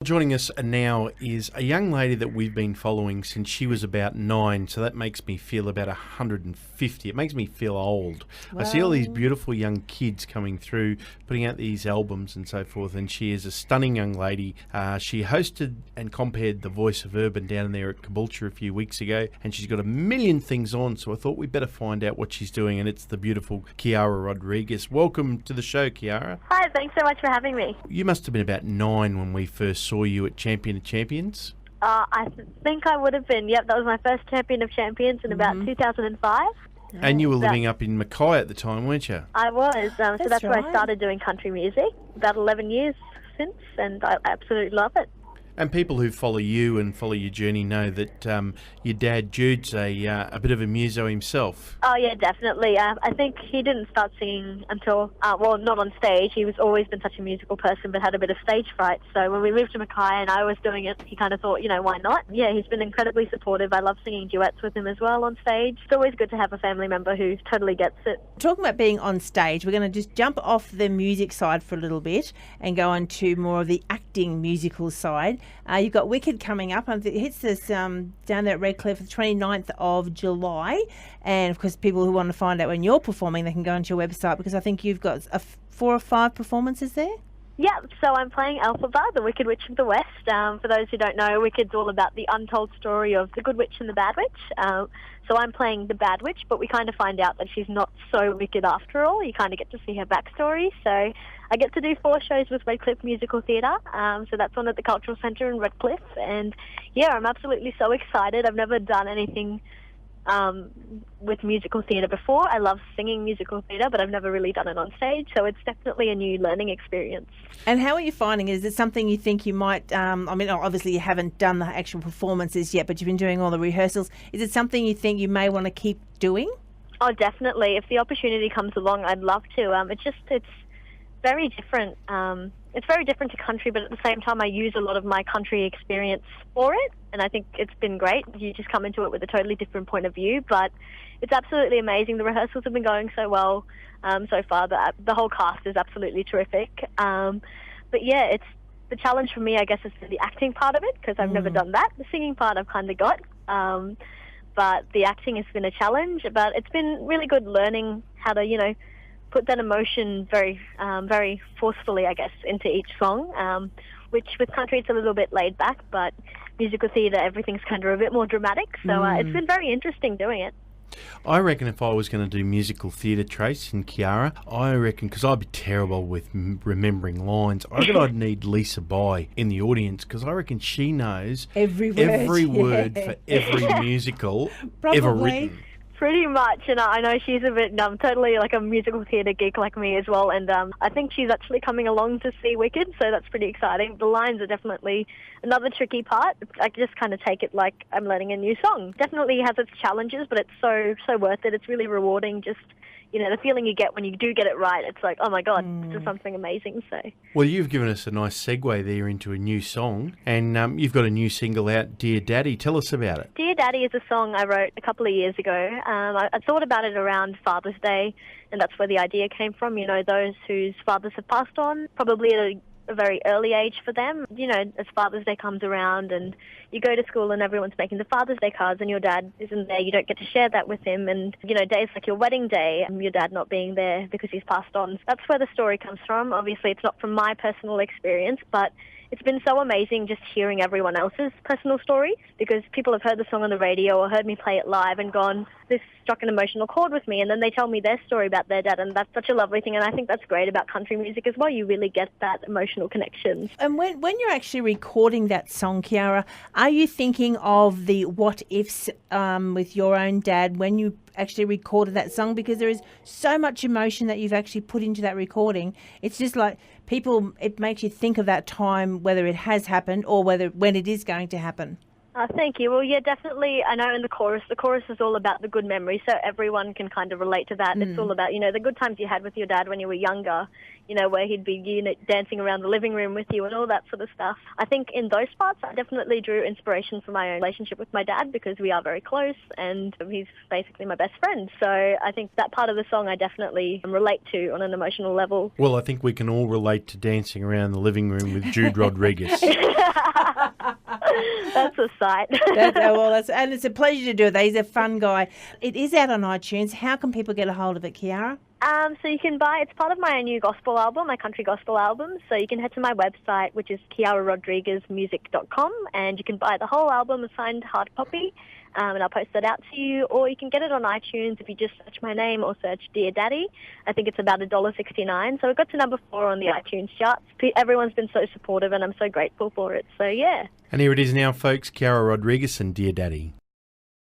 Joining us now is a young lady that we've been following since she was about 9, so that makes me feel about 150. It makes me feel old. Wow. I see all these beautiful young kids coming through, putting out these albums and so forth, and she is a stunning young lady. She hosted and compared The Voice of Urban down there at Caboolture a few weeks ago, and she's got a million things on, so I thought we'd better find out what she's doing, and it's the beautiful Kiara Rodrigues. Welcome to the show, Kiara. Hi, thanks so much for having me. You must have been about 9 when we first saw you at Champion of Champions. I think I would have been. Yep, that was my first Champion of Champions in about 2005. And you were living up in Mackay at the time, weren't you? I was. So that's where right. I started doing country music. About 11 years since, and I absolutely love it. And people who follow you and follow your journey know that your dad, Jude's a bit of a muso himself. Oh, yeah, definitely. I think he didn't start singing until, not on stage. He was always been such a musical person, but had a bit of stage fright. So when we moved to Mackay and I was doing it, he kind of thought, why not? Yeah, he's been incredibly supportive. I love singing duets with him as well on stage. It's always good to have a family member who totally gets it. Talking about being on stage, we're going to just jump off the music side for a little bit and go on to more of the acting musical side. You've got Wicked coming up. It hits us down there at Redcliffe the 29th of July. And, of course, people who want to find out when you're performing, they can go onto your website because I think you've got 4 or 5 performances there. Yeah, so I'm playing Elphaba, the Wicked Witch of the West. For those who don't know, Wicked's all about the untold story of the good witch and the bad witch. So I'm playing the bad witch, but we kind of find out that she's not so wicked after all. You kind of get to see her backstory. So I get to do 4 shows with Redcliffe Musical Theatre. So that's one at the Cultural Centre in Redcliffe. And yeah, I'm absolutely so excited. I've never done anything with musical theatre before. I love singing musical theatre, but I've never really done it on stage, so it's definitely a new learning experience. And how are you finding it? Is it something you think you might, obviously you haven't done the actual performances yet, but you've been doing all the rehearsals. Is it something you think you may want to keep doing? Oh, definitely. If the opportunity comes along, I'd love to. It's very different. It's very different to country, but at the same time, I use a lot of my country experience for it, and I think it's been great. You just come into it with a totally different point of view, but it's absolutely amazing. The rehearsals have been going so well so far. The whole cast is absolutely terrific. But yeah, it's the challenge for me, I guess, is the acting part of it, because I've never done that. The singing part I've kind of got, but the acting has been a challenge. But it's been really good learning how to, put that emotion very, very forcefully, I guess, into each song, which with country it's a little bit laid back, but musical theatre, everything's kind of a bit more dramatic. So it's been very interesting doing it. I reckon if I was going to do musical theatre, Tracy and Kiara, I reckon, because I'd be terrible with remembering lines, I reckon I'd need Lisa Bai in the audience, because I reckon she knows Every word for every musical Probably. ever written. Pretty much, and I know she's a bit totally like a musical theatre geek like me as well, and I think she's actually coming along to see Wicked, so that's pretty exciting. The lines are definitely another tricky part. I just kind of take it like I'm learning a new song. Definitely has its challenges, but it's so worth it. It's really rewarding, just the feeling you get when you do get it right. It's like, oh my God, this is something amazing. So, Well, you've given us a nice segue there into a new song, and you've got a new single out, Dear Daddy. Tell us about it. Dear Daddy is a song I wrote a couple of years ago. I thought about it around Father's Day, and that's where the idea came from. Those whose fathers have passed on, probably at a very early age for them. As Father's Day comes around and you go to school and everyone's making the Father's Day cards and your dad isn't there, you don't get to share that with him. And, days like your wedding day and your dad not being there because he's passed on. That's where the story comes from. Obviously, it's not from my personal experience, but it's been so amazing just hearing everyone else's personal stories, because people have heard the song on the radio or heard me play it live and gone, this struck an emotional chord with me, and then they tell me their story about their dad, and that's such a lovely thing, and I think that's great about country music as well. You really get that emotional connection. And when you're actually recording that song, Kiara, are you thinking of the what ifs with your own dad when you actually recorded that song? Because there is so much emotion that you've actually put into that recording. It's just like it makes you think of that time, whether it has happened or when it is going to happen. Thank you. Well, yeah, definitely. I know in the chorus is all about the good memories, so everyone can kind of relate to that. It's all about, the good times you had with your dad when you were younger. where he'd be dancing around the living room with you and all that sort of stuff. I think in those parts, I definitely drew inspiration from my own relationship with my dad because we are very close and he's basically my best friend. So I think that part of the song I definitely relate to on an emotional level. Well, I think we can all relate to dancing around the living room with Jude Rodrigues. That's a sight. And it's a pleasure to do it. He's a fun guy. It is out on iTunes. How can people get a hold of it, Kiara? So you can buy, it's part of my new gospel album, my country gospel album. So you can head to my website, which is kiararodriguesmusic.com, and you can buy the whole album, a signed hard copy, and I'll post that out to you. Or you can get it on iTunes if you just search my name or search Dear Daddy. I think it's about $1.69. So it got to number 4 on the iTunes charts. Everyone's been so supportive, and I'm so grateful for it. So, yeah. And here it is now, folks, Kiara Rodrigues and Dear Daddy.